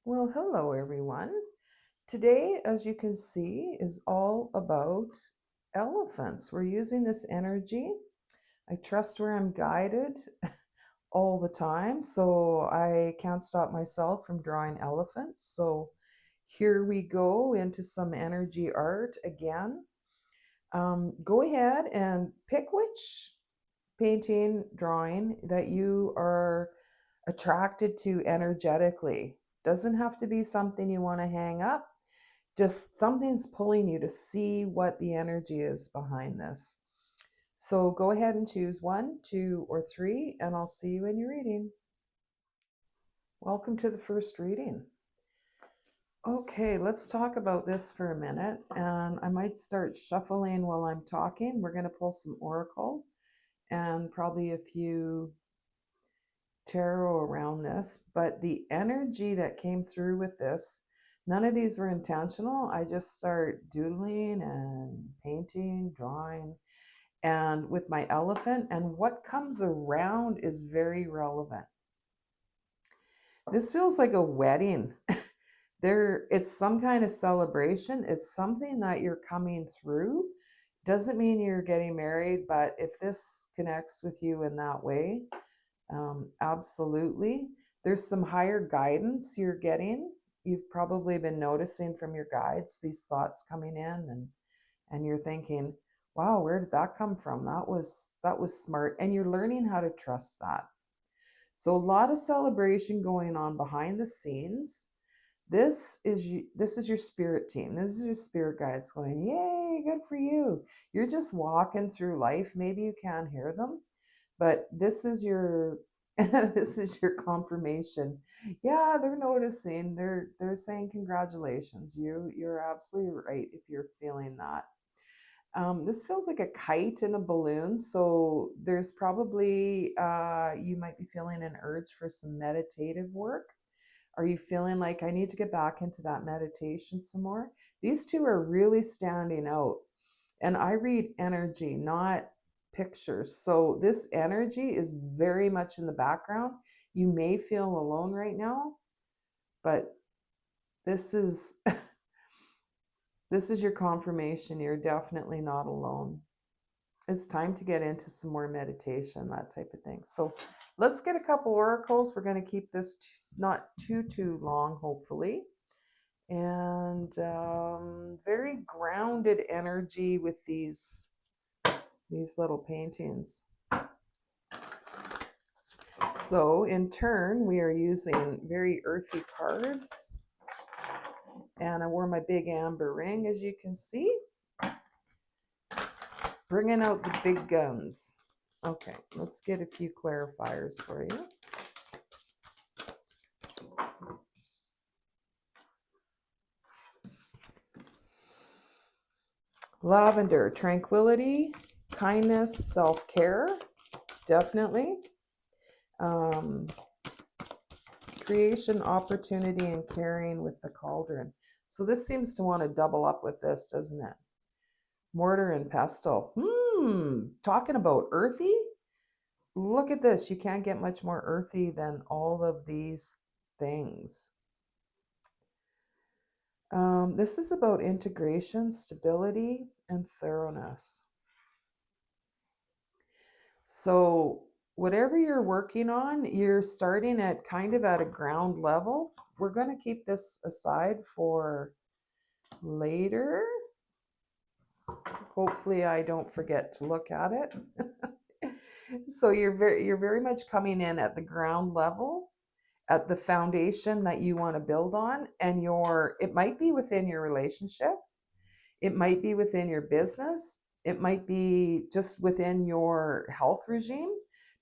Well, hello everyone. Today, as you can see, is all about elephants. We're using this energy. I trust where I'm guided all the time, so I can't stop myself from drawing elephants. So here we go into some energy art again. Go ahead and pick which painting, drawing that you are attracted to energetically. Doesn't have to be something you want to hang up, just something's pulling you to see what the energy is behind this. So go ahead and choose one, two, or three, and I'll see you in your reading. Welcome to the first reading. Okay, let's talk about this for a minute, and I might start shuffling while I'm talking. We're going to pull some oracle and probably a few tarot around this, but the energy that came through with this, none of these were intentional. I just start doodling and painting, drawing, and with my elephant, and what comes around is very relevant. This feels like a wedding. It's some kind of celebration. It's something that you're coming through. Doesn't mean you're getting married, but if this connects with you in that way, absolutely. There's some higher guidance you're getting. You've probably been noticing from your guides these thoughts coming in, and you're thinking, wow, where did that come from? That was smart. And you're learning how to trust that. So a lot of celebration going on behind the scenes. This is your spirit team. This is your spirit guides going, yay, good for you. You're just walking through life. Maybe you can't hear them, but this is your this is your confirmation. Yeah, they're noticing. They're saying congratulations. You're absolutely right if you're feeling that. This feels like a kite in a balloon, so there's probably you might be feeling an urge for some meditative work. Are you feeling like I need to get back into that meditation some more? These two are really standing out. And I read energy, not pictures. So this energy is very much in the background. You may feel alone right now, but this is this is your confirmation. You're definitely not alone. It's time to get into some more meditation, that type of thing. So let's get a couple oracles. We're going to keep this not too long, hopefully. And very grounded energy with these little paintings. So in turn, we are using very earthy cards. And I wore my big amber ring, as you can see. Bringing out the big guns. Okay, let's get a few clarifiers for you. Lavender, tranquility, kindness, self-care, definitely. Creation, opportunity, and caring with the cauldron. So this seems to want to double up with this, doesn't it? Mortar and pestle. Talking about earthy. Look at this. You can't get much more earthy than all of these things. This is about integration, stability, and thoroughness. So whatever you're working on, you're starting at kind of at a ground level. We're going to keep this aside for later. Hopefully I don't forget to look at it. So you're very much coming in at the ground level, at the foundation that you want to build on, and it might be within your relationship, it might be within your business, it might be just within your health regime,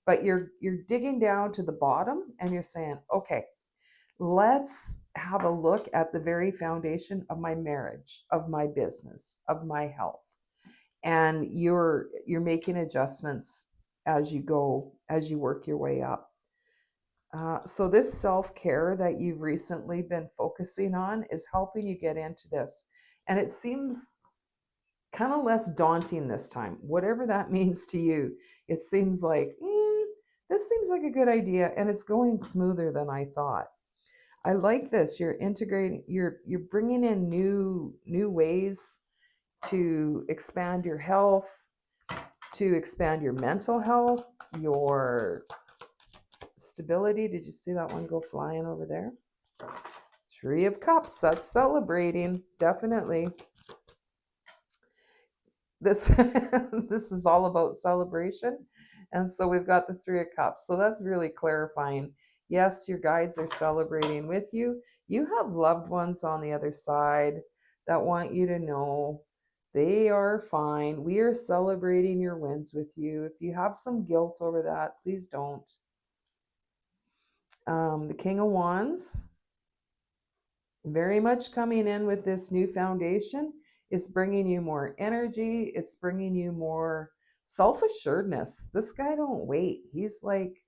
but you're digging down to the bottom and you're saying, okay, let's have a look at the very foundation of my marriage, of my business, of my health. And you're making adjustments as you go, as you work your way up. So this self-care that you've recently been focusing on is helping you get into this. And it seems kind of less daunting this time, whatever that means to you. It seems like, this seems like a good idea, and it's going smoother than I thought. I like this. You're integrating, you're bringing in new ways to expand your health, to expand your mental health, your stability. Did you see that one go flying over there? Three of Cups, that's celebrating, definitely. This this is all about celebration. And so we've got the Three of Cups. So that's really clarifying. Yes, your guides are celebrating with you. You have loved ones on the other side that want you to know they are fine. We are celebrating your wins with you. If you have some guilt over that, please don't. The King of Wands, very much coming in with this new foundation, is bringing you more energy. It's bringing you more self-assuredness. This guy don't wait. He's like,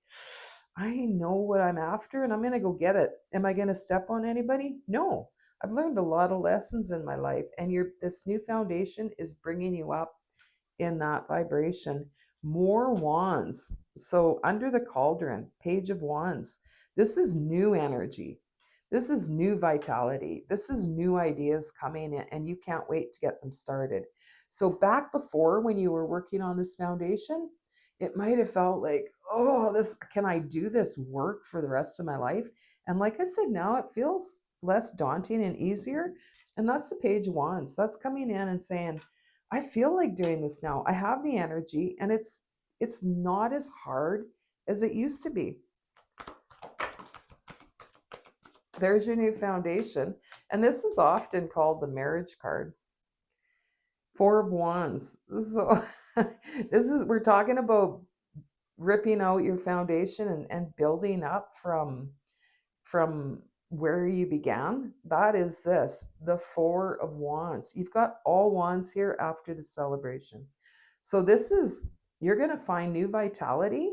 I know what I'm after and I'm going to go get it. Am I going to step on anybody? No. I've learned a lot of lessons in my life, and this new foundation is bringing you up in that vibration. More wands. So under the cauldron, Page of Wands. This is new energy. This is new vitality. This is new ideas coming in, and you can't wait to get them started. So back before, when you were working on this foundation, it might have felt like, oh, can I do this work for the rest of my life? And like I said, now it feels less daunting and easier. And that's the Page of Wands. That's coming in and saying, I feel like doing this now. I have the energy, and it's not as hard as it used to be. There's your new foundation. And this is often called the marriage card. Four of Wands. So we're talking about ripping out your foundation and building up from where you began. That is the Four of Wands. You've got all wands here after the celebration. So you're going to find new vitality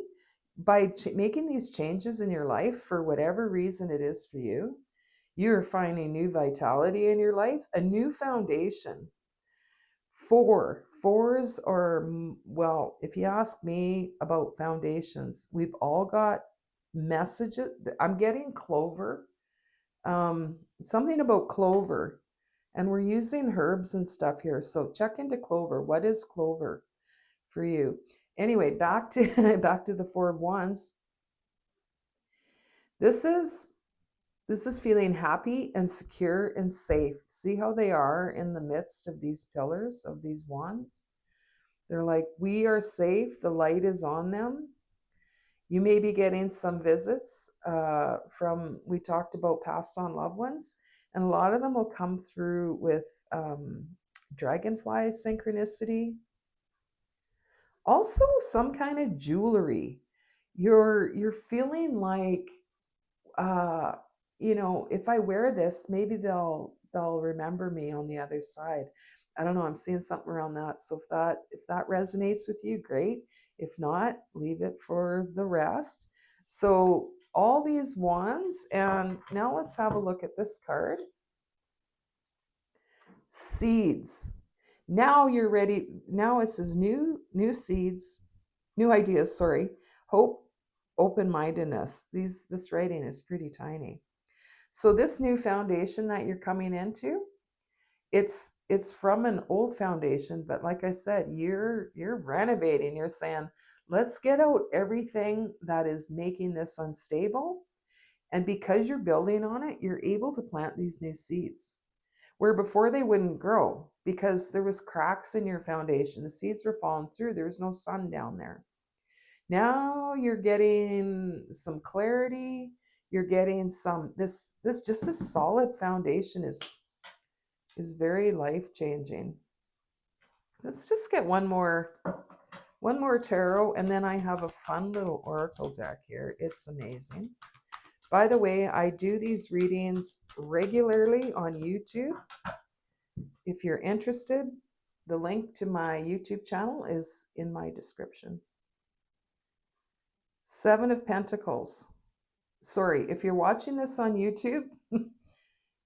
by making these changes in your life. For whatever reason it is for you, you're finding new vitality in your life, a new foundation. Fours are, well, if you ask me about foundations, we've all got messages. I'm getting clover, something about clover, and we're using herbs and stuff here. So check into clover. What is clover for you? Anyway, back to the Four of Wands. This is feeling happy and secure and safe. See how they are in the midst of these pillars of these wands? They're like, we are safe. The light is on them. You may be getting some visits we talked about passed on loved ones, and a lot of them will come through with dragonfly synchronicity. Also, some kind of jewelry. You're feeling like, if I wear this, maybe they'll remember me on the other side. I don't know. I'm seeing something around that. So if that resonates with you, great. If not, leave it for the rest. So all these wands, and now let's have a look at this card. Seeds. Now you're ready. Now it says new seeds, new ideas. Sorry, hope, open-mindedness. This writing is pretty tiny. So this new foundation that you're coming into, it's from an old foundation, but like I said, you're renovating. You're saying, let's get out everything that is making this unstable. And because you're building on it, you're able to plant these new seeds where before they wouldn't grow because there was cracks in your foundation. The seeds were falling through. There was no sun down there. Now you're getting some clarity. You're getting some, this just a solid foundation is very life-changing. Let's just get one more tarot, and then I have a fun little oracle deck here. It's amazing. By the way, I do these readings regularly on YouTube. If you're interested, the link to my YouTube channel is in my description. Seven of Pentacles. Sorry, if you're watching this on YouTube,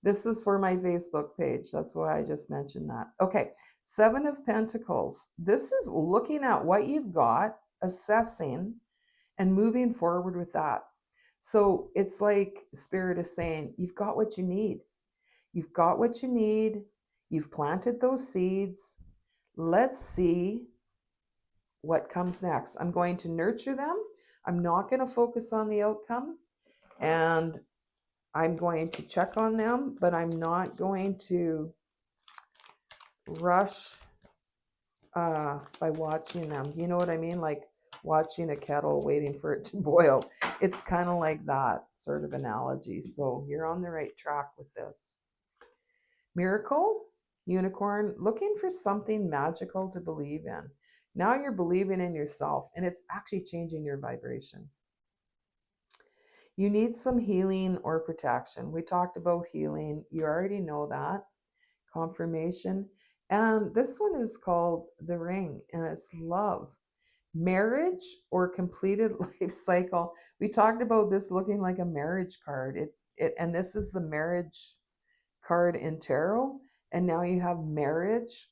this is for my Facebook page. That's why I just mentioned that. Okay, Seven of Pentacles. This is looking at what you've got, assessing, and moving forward with that. So it's like Spirit is saying, you've got what you need. You've got what you need. You've planted those seeds. Let's see what comes next. I'm going to nurture them. I'm not going to focus on the outcome. And I'm going to check on them, but I'm not going to rush by watching them. You know what I mean? Like watching a kettle waiting for it to boil. It's kind of like that sort of analogy. So you're on the right track with this. Miracle, unicorn, looking for something magical to believe in. Now you're believing in yourself, and it's actually changing your vibration. You need some healing or protection. We talked about healing. You already know that. Confirmation. And this one is called the ring, and it's love. Marriage or completed life cycle. We talked about this looking like a marriage card. And this is the marriage card in tarot. And now you have marriage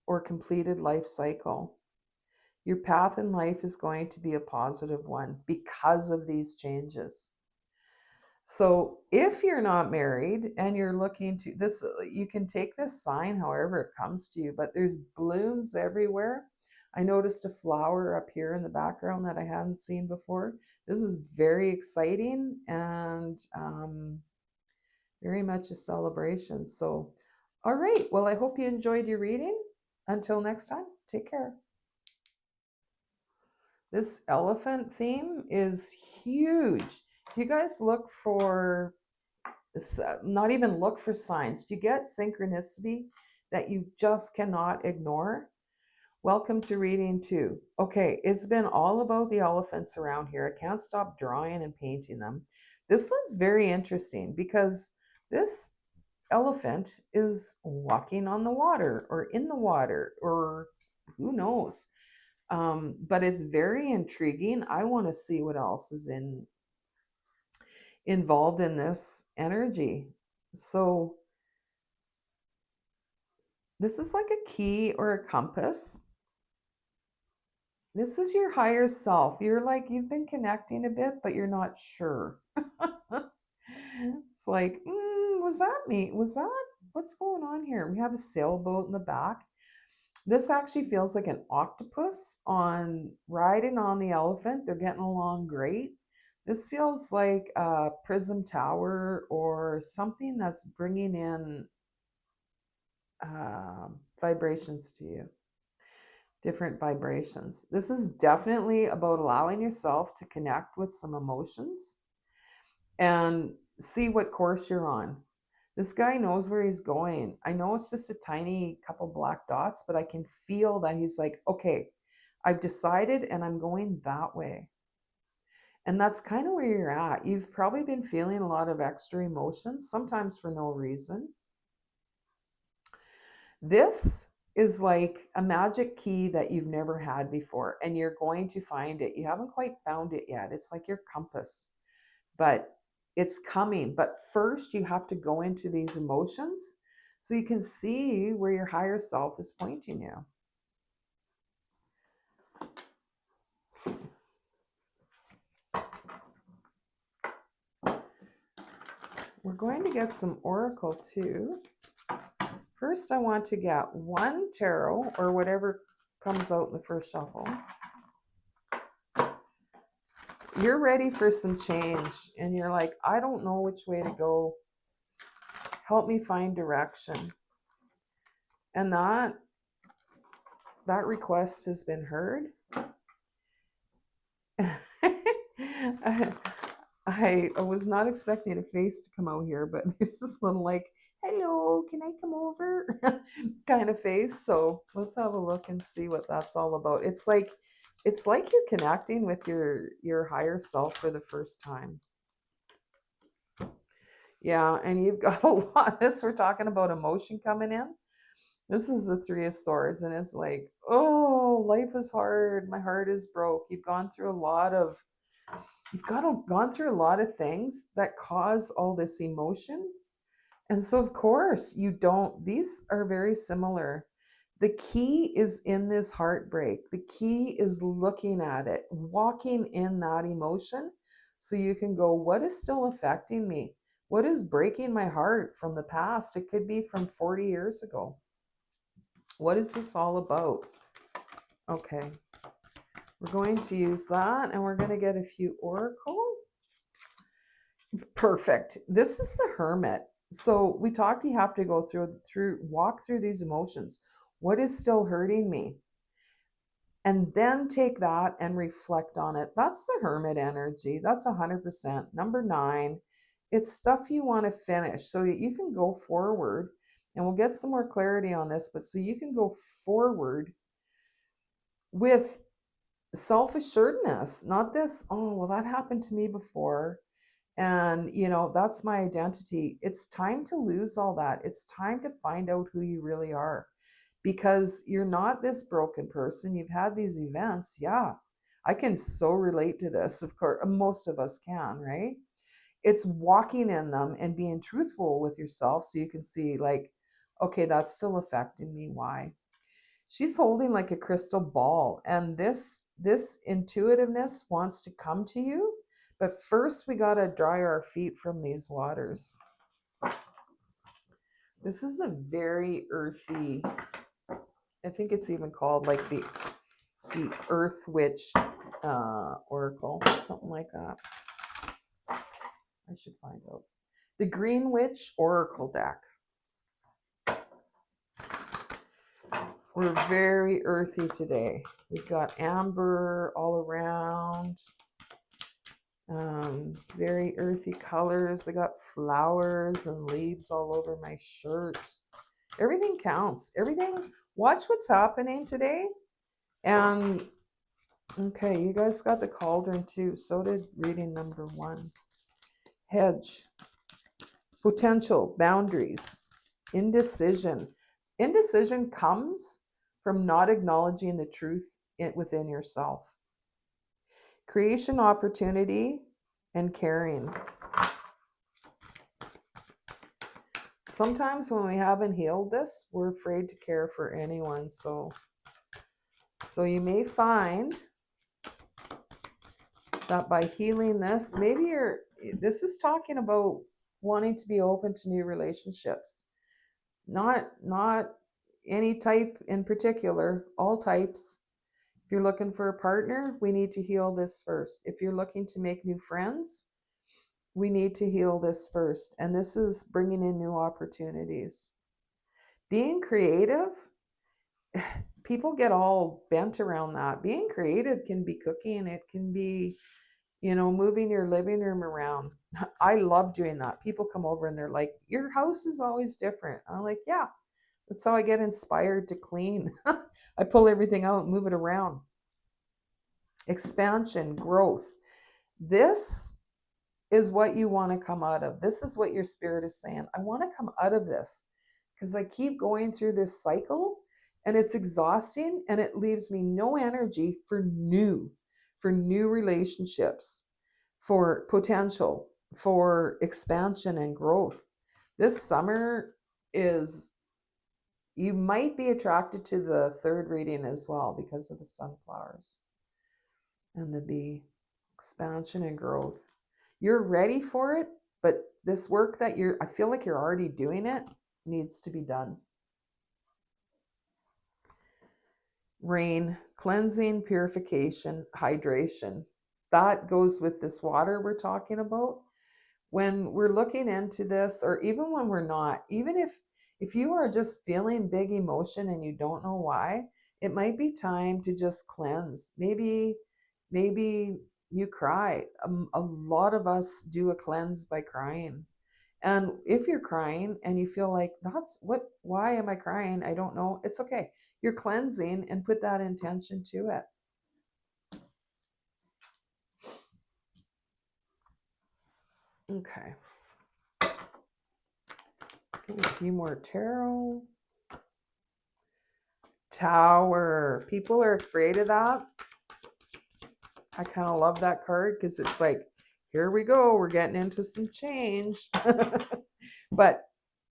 or completed life cycle. Your path in life is going to be a positive one because of these changes. So if you're not married and you're looking to this, you can take this sign however it comes to you, but there's blooms everywhere. I noticed a flower up here in the background that I hadn't seen before. This is very exciting and very much a celebration. So, all right. Well, I hope you enjoyed your reading. Until next time, take care. This elephant theme is huge. If you guys look for, not even look for signs, do you get synchronicity that you just cannot ignore? Welcome to reading 2. Okay, it's been all about the elephants around here. I can't stop drawing and painting them. This one's very interesting because this elephant is walking on the water or in the water or who knows. But it's very intriguing. I want to see what else is involved in this energy. So this is like a key or a compass. This is your higher self. You're like, you've been connecting a bit, but you're not sure. It's like, was that me? Was that, what's going on here? We have a sailboat in the back. This actually feels like an octopus on riding on the elephant. They're getting along great. This feels like a prism tower or something that's bringing in vibrations to you, different vibrations. This is definitely about allowing yourself to connect with some emotions and see what course you're on. This guy knows where he's going. I know it's just a tiny couple black dots, but I can feel that he's like, okay, I've decided and I'm going that way. And that's kind of where you're at. You've probably been feeling a lot of extra emotions, sometimes for no reason. This is like a magic key that you've never had before, and you're going to find it. You haven't quite found it yet. It's like your compass, but it's coming. But first, you have to go into these emotions so you can see where your higher self is pointing you. We're going to get some oracle too. First, I want to get one tarot or whatever comes out in the first shuffle. You're ready for some change and you're like, I don't know which way to go. Help me find direction. And that request has been heard. I was not expecting a face to come out here, but there's this little like, hello, can I come over kind of face. So let's have a look and see what that's all about. It's like you're connecting with your higher self for the first time. Yeah, and you've got a lot. We're talking about emotion coming in. This is the 3 of Swords, and it's like, oh, life is hard. My heart is broke. You've gone through a lot of things that cause all this emotion. And so, of course, these are very similar. The key is in this heartbreak. The key is looking at it, walking in that emotion So you can go, what is still affecting me? What is breaking my heart from the past? It could be from 40 years ago. What is this all about? Okay, we're going to use that and we're going to get a few oracle. Perfect. This is the Hermit. So we talked, you have to go walk through these emotions. What is still hurting me? And then take that and reflect on it. That's the Hermit energy. That's 100%. Number 9, it's stuff you want to finish so that you can go forward. And we'll get some more clarity on this, but so you can go forward with self-assuredness, not this, oh, well, that happened to me before. And, that's my identity. It's time to lose all that. It's time to find out who you really are, because you're not this broken person. You've had these events. Yeah, I can so relate to this. Of course, most of us can, right? It's walking in them and being truthful with yourself so you can see, like, okay, that's still affecting me. Why? She's holding like a crystal ball, and this intuitiveness wants to come to you, but first we got to dry our feet from these waters. This is a very earthy, I think it's even called like the Earth Witch oracle, something like that. I should find out. The Green Witch oracle deck. We're very earthy today. We've got amber all around. Very earthy colors. I got flowers and leaves all over my shirt. Everything counts. Everything. Watch what's happening today. And okay, you guys got the cauldron too. So did reading number 1. Hedge. Potential. Boundaries. Indecision. Indecision comes from not acknowledging the truth within yourself. Creation, opportunity, and caring. Sometimes when we haven't healed this, we're afraid to care for anyone. So you may find that by healing this, maybe this is talking about wanting to be open to new relationships. Not any type in particular, all types. If you're looking for a partner, we need to heal this first. If you're looking to make new friends, we need to heal this first. And this is bringing in new opportunities. Being creative, people get all bent around that. Being creative can be cooking. It can be, moving your living room around. I love doing that. People come over and they're like, your house is always different. I'm like, yeah, that's how I get inspired to clean. I pull everything out, move it around. Expansion, growth. This is what you want to come out of. This is what your spirit is saying. I want to come out of this because I keep going through this cycle and it's exhausting and it leaves me no energy for new relationships, for potential, for expansion and growth. This summer you might be attracted to the 3rd reading as well because of the sunflowers and the bee. Expansion and growth. You're ready for it, but this work that I feel like you're already doing it, needs to be done. Rain, cleansing, purification, hydration. That goes with this water we're talking about. When we're looking into this, or even when we're not, even if you are just feeling big emotion and you don't know why, it might be time to just cleanse. Maybe you cry. A lot of us do a cleanse by crying. And if you're crying and you feel like why am I crying? I don't know. It's okay. You're cleansing, and put that intention to it. Okay. Get a few more tarot. Tower. People are afraid of that. I kind of love that card because it's like, here we go. We're getting into some change. But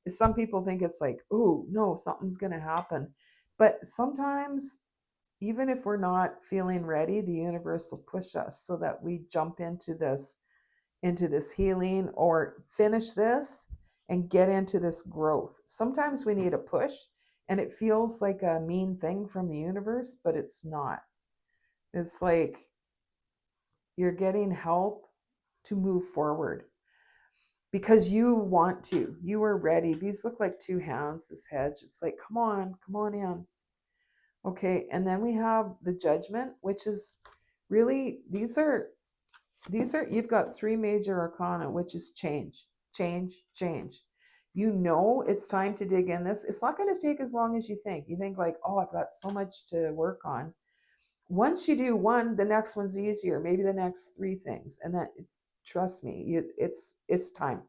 some people think it's like, oh, no, something's going to happen. But sometimes, even if we're not feeling ready, the universe will push us so that we jump into this into this healing or finish this and get into this growth. Sometimes we need a push and it feels like a mean thing from the universe, but it's not. It's like you're getting help to move forward because you want to. You are ready. These look like two hands, this hedge. It's like, come on in. Okay, and then we have the Judgment, which is really, these are, you've got three major arcana, which is change, change, change. You know it's time to dig in this. It's not going to take as long as you think. You think like, oh, I've got so much to work on. Once you do one, the next one's easier, maybe the next three things. And that, trust me, it's time.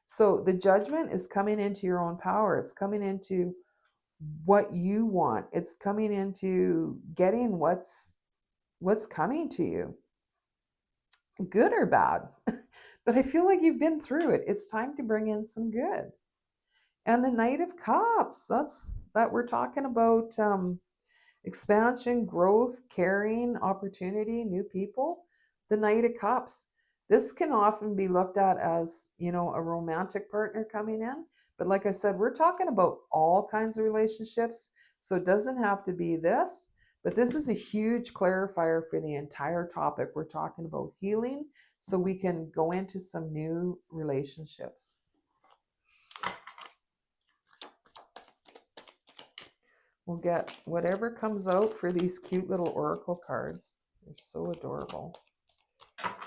So the Judgment is coming into your own power. It's coming into what you want. It's coming into getting what's coming to you, good or bad. But I feel like you've been through it. It's time to bring in some good. And the Knight of Cups, that we're talking about expansion, growth, caring, opportunity, new people. The Knight of Cups. This can often be looked at as, a romantic partner coming in. But like I said, we're talking about all kinds of relationships. So it doesn't have to be this, but this is a huge clarifier for the entire topic. We're talking about healing so we can go into some new relationships. We'll get whatever comes out for these cute little oracle cards. They're so adorable.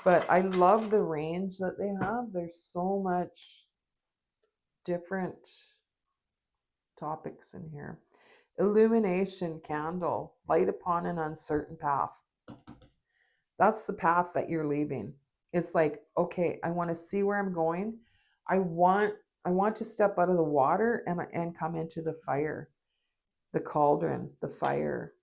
But I love the range that they have. There's so much different topics in here. Illumination candle, light upon an uncertain path. That's the path that you're leaving. It's like, okay, I want to see where I'm going. I want to step out of the water and come into the fire, the cauldron, the fire,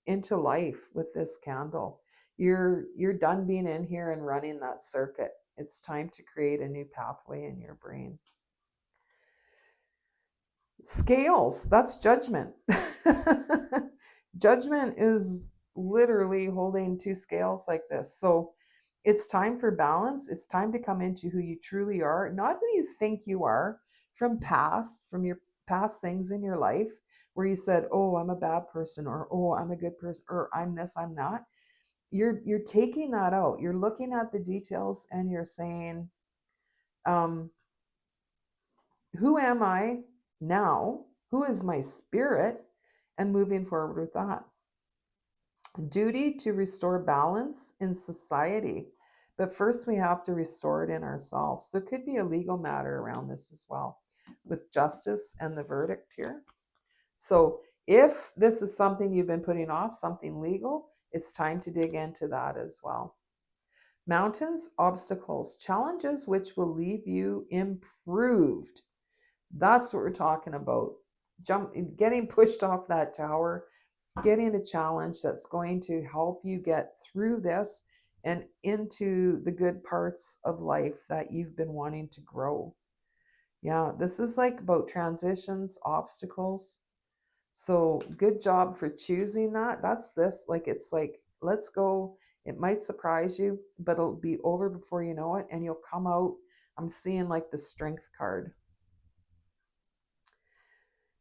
into life with this candle. You're done being in here and running that circuit. It's time to create a new pathway in your brain. Scales, that's Judgment. Judgment is literally holding two scales like this. So it's time for balance. It's time to come into who you truly are, not who you think you are from your past things in your life where you said, oh, I'm a bad person, or oh, I'm a good person, or I'm this, I'm that. You're taking that out. You're looking at the details and you're saying, who am I now? Who is my spirit? And moving forward with that. Duty to restore balance in society. But first, we have to restore it in ourselves. There could be a legal matter around this as well, with justice and the verdict here. So if this is something you've been putting off, something legal, it's time to dig into that as well. Mountains, obstacles, challenges which will leave you improved. That's what we're talking about. Getting pushed off that tower, getting a challenge that's going to help you get through this and into the good parts of life that you've been wanting to grow. Yeah, this is like about transitions, obstacles. So good job for choosing that. That's this. Like, it's like, let's go. It might surprise you, but it'll be over before you know it. And you'll come out. I'm seeing like the Strength card.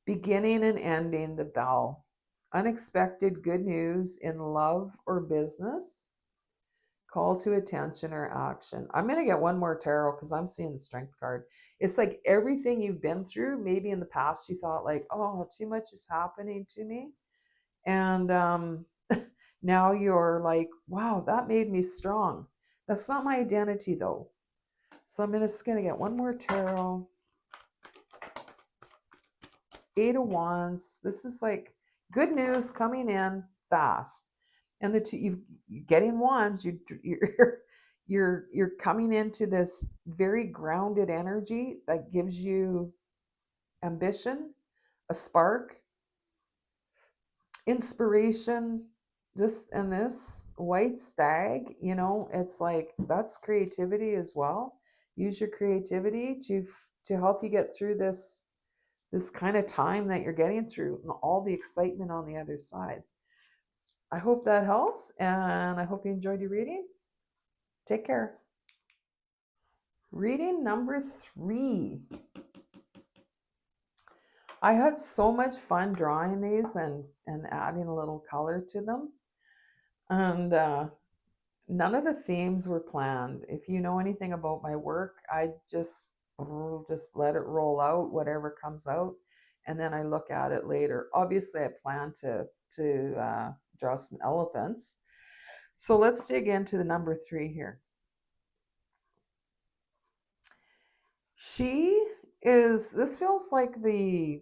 Beginning and ending, the Bell. Unexpected good news in love or business. Call to attention or action. I'm going to get one more tarot because I'm seeing the Strength card. It's like everything you've been through. Maybe in the past you thought like, oh, too much is happening to me. And now you're like, wow, that made me strong. That's not my identity though. So I'm just going to get one more tarot. 8 of Wands. This is like good news coming in fast. And the two, you're getting wands, you're coming into this very grounded energy that gives you ambition, a spark, inspiration. Just in this White Stag, it's like that's creativity as well. Use your creativity to help you get through this kind of time that you're getting through and all the excitement on the other side. I hope that helps, and I hope you enjoyed your reading. Take care. Reading number 3. I had so much fun drawing these and adding a little color to them. And none of the themes were planned. If you know anything about my work, I just let it roll out, whatever comes out, and then I look at it later. Obviously, I plan to draw some elephants. So let's dig into the number 3 here. This feels like the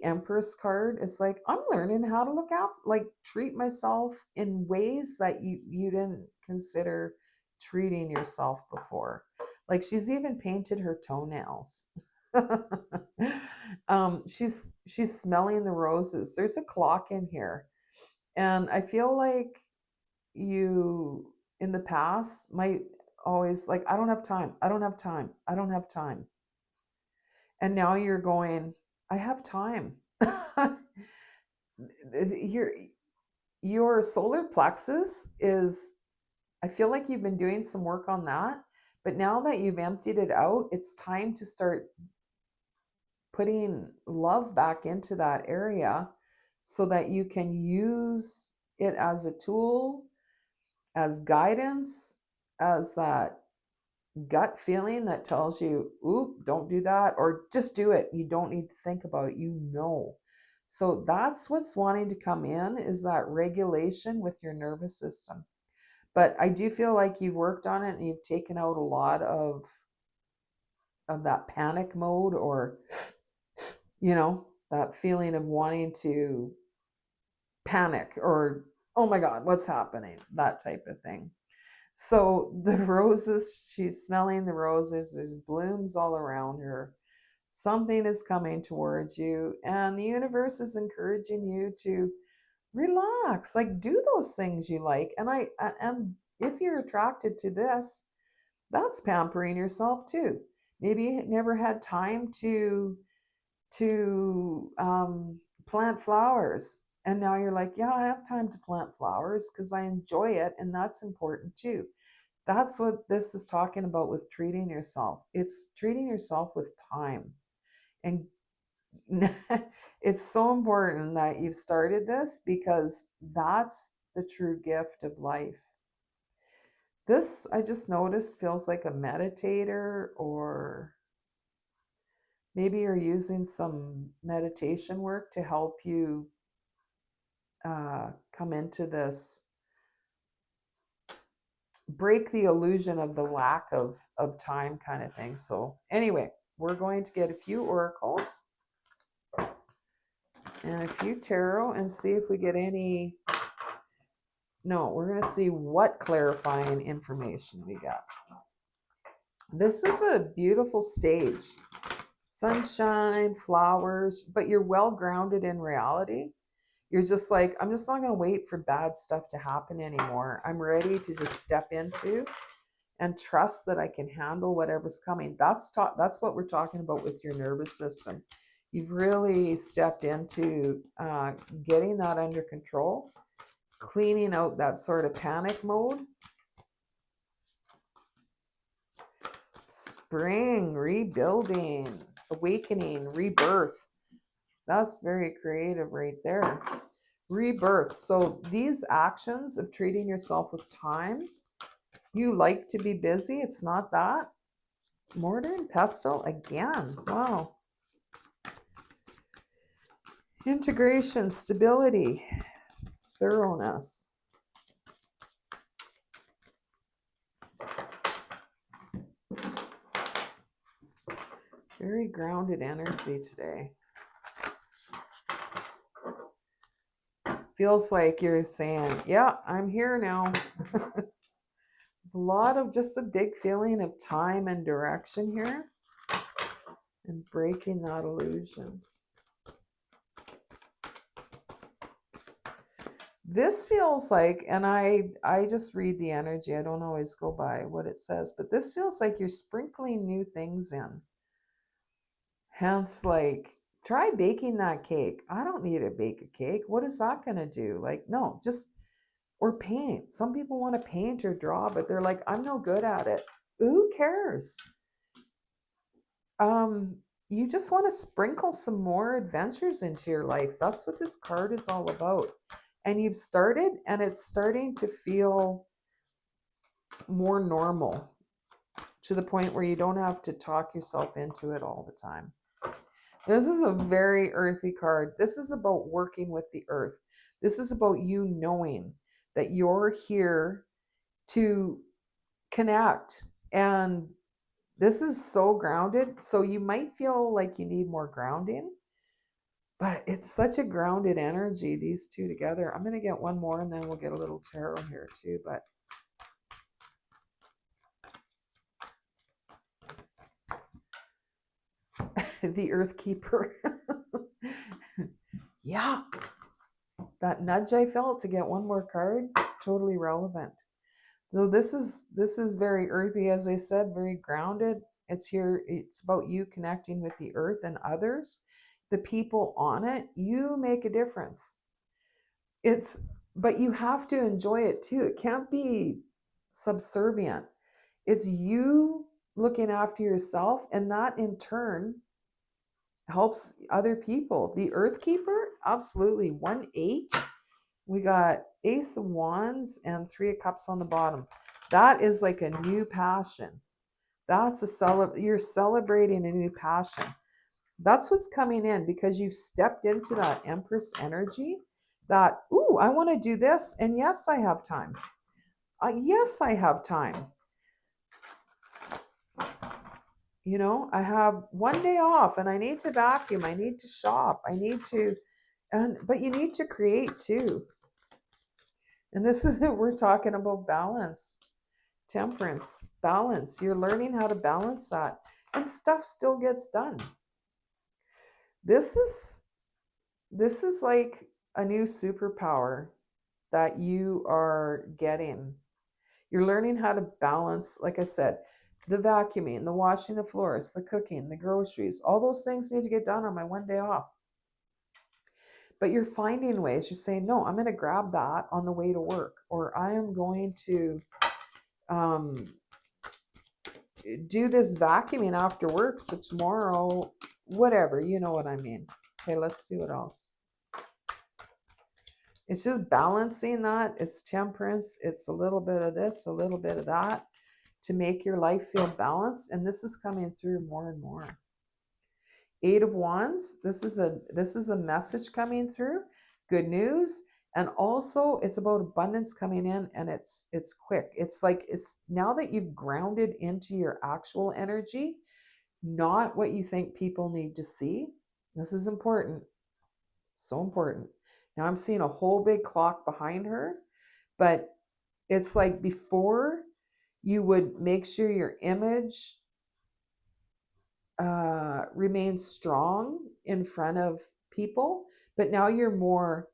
Empress card. It's like, I'm learning how to look out, like treat myself in ways that you didn't consider treating yourself before. Like she's even painted her toenails. She's smelling the roses. There's a clock in here. And I feel like you in the past might always like, I don't have time. I don't have time. I don't have time. And now you're going, I have time. Your solar plexus is, I feel like you've been doing some work on that, but now that you've emptied it out, it's time to start putting love back into that area so that you can use it as a tool, as guidance, as that gut feeling that tells you, oop, don't do that, or just do it. You don't need to think about it, you know. So that's what's wanting to come in, is that regulation with your nervous system. But I do feel like you've worked on it and you've taken out a lot of that panic mode, or that feeling of wanting to panic, or oh my god, what's happening, that type of thing. So the roses, she's smelling the roses, there's blooms all around her. Something is coming towards you, and the universe is encouraging you to relax, like do those things you like. And if you're attracted to this, that's pampering yourself too. Maybe you never had time to plant flowers, and now you're like, yeah, I have time to plant flowers because I enjoy it, and that's important too. That's what this is talking about with treating yourself. It's treating yourself with time. And it's so important that you've started this, because that's the true gift of life. This, I just noticed, feels like a meditator, or maybe you're using some meditation work to help you come into this, break the illusion of the lack of time kind of thing. So anyway, we're going to get a few oracles and a few tarot and see if we get any. No, we're going to see what clarifying information we got. This is a beautiful stage. Sunshine, flowers, but you're well grounded in reality. You're just like, I'm just not going to wait for bad stuff to happen anymore. I'm ready to just step into and trust that I can handle whatever's coming. That's what we're talking about with your nervous system. You've really stepped into getting that under control, cleaning out that sort of panic mode. Spring, rebuilding, awakening, rebirth. That's very creative right there. Rebirth. So these actions of treating yourself with time, you like to be busy. It's not that. Mortar and pestle again. Wow. Integration, stability, thoroughness. Very grounded energy today. Feels like you're saying, yeah, I'm here now. There's a lot of just a big feeling of time and direction here, and breaking that illusion. This feels like, and I just read the energy, I don't always go by what it says, but this feels like you're sprinkling new things in. Hence, like, try baking that cake. I don't need to bake a cake. What is that going to do? Like, no, just, or paint. Some people want to paint or draw, but they're like, I'm no good at it. who cares? You just want to sprinkle some more adventures into your life. That's what this card is all about. And you've started, and it's starting to feel more normal, to the point where you don't have to talk yourself into it all the time. This is a very earthy card. This is about working with the earth. This is about you knowing that you're here to connect. And this is so grounded. So you might feel like you need more grounding, but it's such a grounded energy, these two together. I'm going to get one more and then we'll get a little tarot here too. But the Earth Keeper. Yeah, that nudge I felt to get one more card, totally relevant. Though this is very earthy, as I said, very grounded. It's here, it's about you connecting with the earth and others, the people on it. You make a difference. But you have to enjoy it too. It can't be subservient. It's you looking after yourself, and that in turn helps other people. The Earth Keeper, absolutely. 1-8. We got Ace of Wands and 3 of Cups on the bottom. That is like a new passion. That's you're celebrating a new passion. That's what's coming in, because you've stepped into that Empress energy. That, ooh, I want to do this, and yes, I have time. Yes, I have time. You know, I have one day off, and I need to vacuum. I need to shop. I need to, but you need to create too. And this is we're talking about balance, temperance, balance. You're learning how to balance that, and stuff still gets done. This is like a new superpower that you are getting. You're learning how to balance, like I said, the vacuuming, the washing the floors, the cooking, the groceries. All those things need to get done on my one day off. But you're finding ways. You're saying, no, I'm going to grab that on the way to work, or I am going to do this vacuuming after work. So tomorrow, whatever, you know what I mean. Okay, let's see what else. It's just balancing that. It's temperance. It's a little bit of this, a little bit of that, to make your life feel balanced. And this is coming through more and more. 8 of Wands. This is a message coming through. Good news. And also it's about abundance coming in, and it's quick. It's like, it's now that you've grounded into your actual energy, not what you think people need to see. This is important. So important. Now I'm seeing a whole big clock behind her, but it's like before you would make sure your image remains strong in front of people, but now you're more,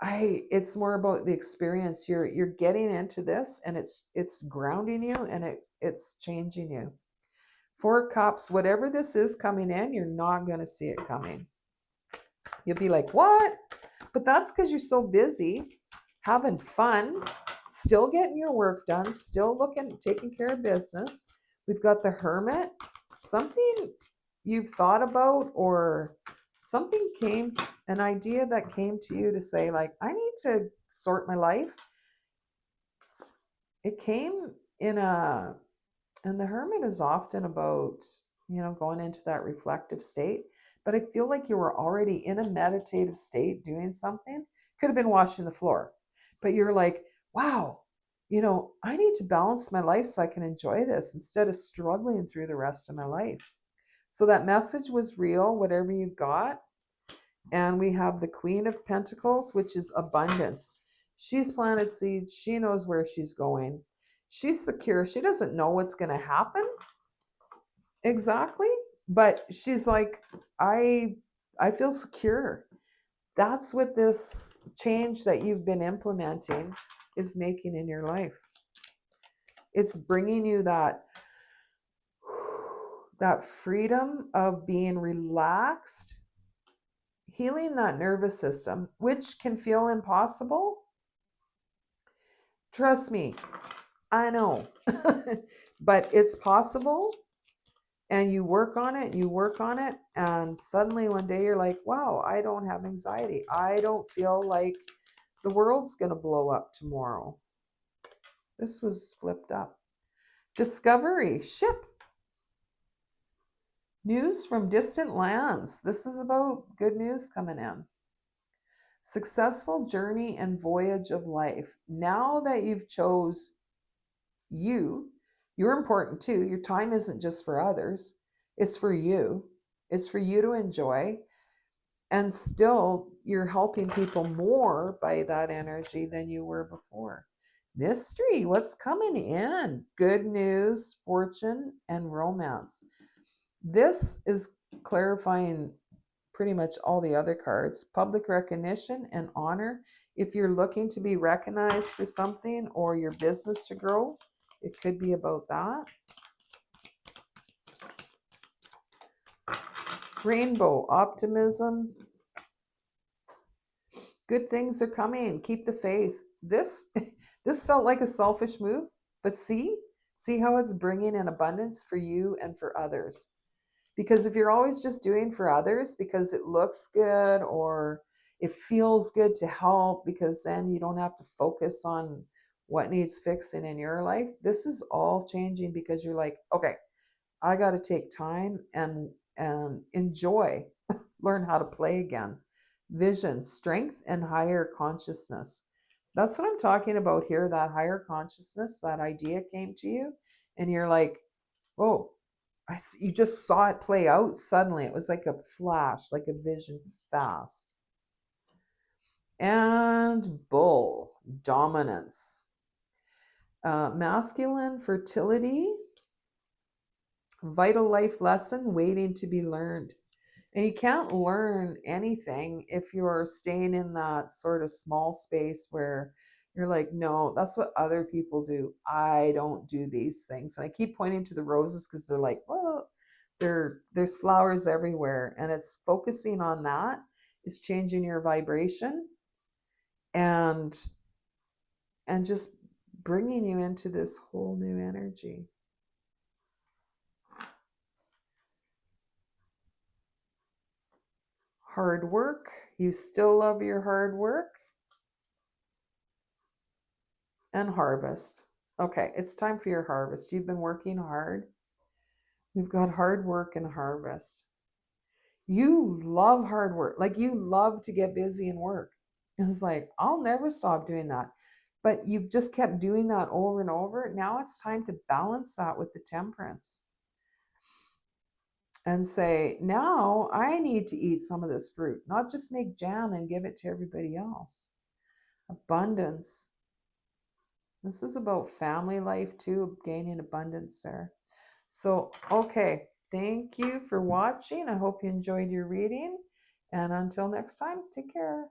it's more about the experience. You're getting into this, and it's grounding you, and it's changing you. 4 Cups, whatever this is coming in, you're not going to see it coming. You'll be like, what? But that's because you're so busy having fun, still getting your work done, still taking care of business. We've got the Hermit. Something you've thought about, or something an idea that came to you to say, like, I need to sort my life. It came and the Hermit is often about, going into that reflective state. But I feel like you were already in a meditative state doing something. Could have been washing the floor, but you're like, wow, I need to balance my life so I can enjoy this instead of struggling through the rest of my life. So that message was real, whatever you've got. And we have the Queen of Pentacles, which is abundance. She's planted seeds. She knows where she's going. She's secure. She doesn't know what's going to happen exactly, but she's like, I feel secure. That's what this change that you've been implementing is making in your life. It's bringing you that freedom of being relaxed, healing that nervous system, which can feel impossible. Trust me, I know. But it's possible, and you work on it, you work on it, and suddenly one day you're like, wow, I don't have anxiety. I don't feel like the world's going to blow up tomorrow. This was flipped up. Discovery, ship, news from distant lands. This is about good news coming in. Successful journey and voyage of life. Now that you've chose you, you're important too. Your time isn't just for others, it's for you. It's for you to enjoy. And still, you're helping people more by that energy than you were before. Mystery, what's coming in? Good news, fortune, and romance. This is clarifying pretty much all the other cards. Public recognition and honor. If you're looking to be recognized for something or your business to grow, it could be about that. Rainbow, optimism. Good things are coming. Keep the faith. This this felt like a selfish move, but see how it's bringing in abundance for you and for others. Because if you're always just doing for others because it looks good or it feels good to help, because then you don't have to focus on what needs fixing in your life. This is all changing because you're like, okay, I got to take time and enjoy, learn how to play again. Vision, strength, and higher consciousness. That's what I'm talking about here. That higher consciousness, that idea came to you, and you're like, oh, you just saw it play out suddenly. It was like a flash, like a vision fast. And bull, dominance. Masculine, fertility, vital life lesson waiting to be learned. And you can't learn anything if you're staying in that sort of small space where you're like, no, that's what other people do. I don't do these things. And I keep pointing to the roses because they're like, well, there's flowers everywhere. And it's focusing on that is changing your vibration and just bringing you into this whole new energy. Hard work. You still love your hard work. And harvest. Okay, it's time for your harvest. You've been working hard. We've got hard work and harvest. You love hard work. Like you love to get busy and work. It's like, I'll never stop doing that. But you just kept doing that over and over. Now it's time to balance that with the temperance and say, now I need to eat some of this fruit, not just make jam and give it to everybody else. Abundance. This is about family life too, gaining abundance there. So, okay, thank you for watching. I hope you enjoyed your reading. And until next time, take care.